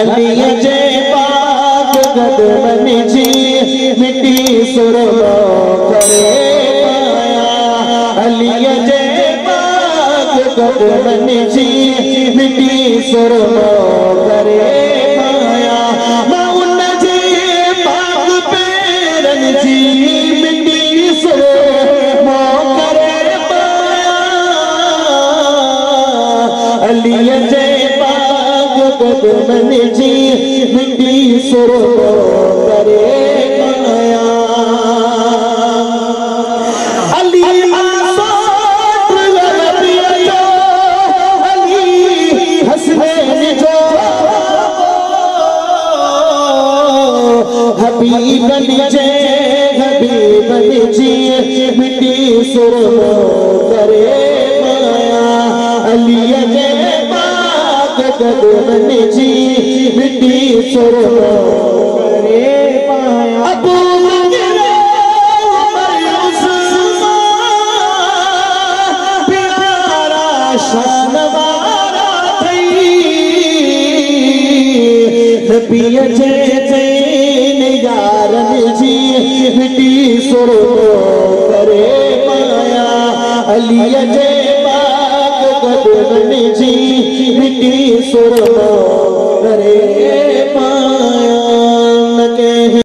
अलिया जे पाक गदमन जी मिट्टी सुरमा करे पाया। अलिया जे पाक गदमन जी मिट्टी सुरमा करे पाया। मैं उन जे पाक पैरन जी मिट्टी सुरमा करे पाया। अलिया जे गदमन जी मिट्टी सुरमा करे पाया। अली आसाद रबिया जो अली हसनैन जो हबीबन जे हबीबन जी मिट्टी सुरमा करे पाया। अलिया जे गदमन जी मिट्टी सुरमा करे पाया। अबू बकर उमर उस्मान प्यारा शान वारा थई। नबी जे जैन यारन जी मिट्टी सुरमा करे पाया। अलिया जे गदमन जी मिट्टी सुरमा करे पाया।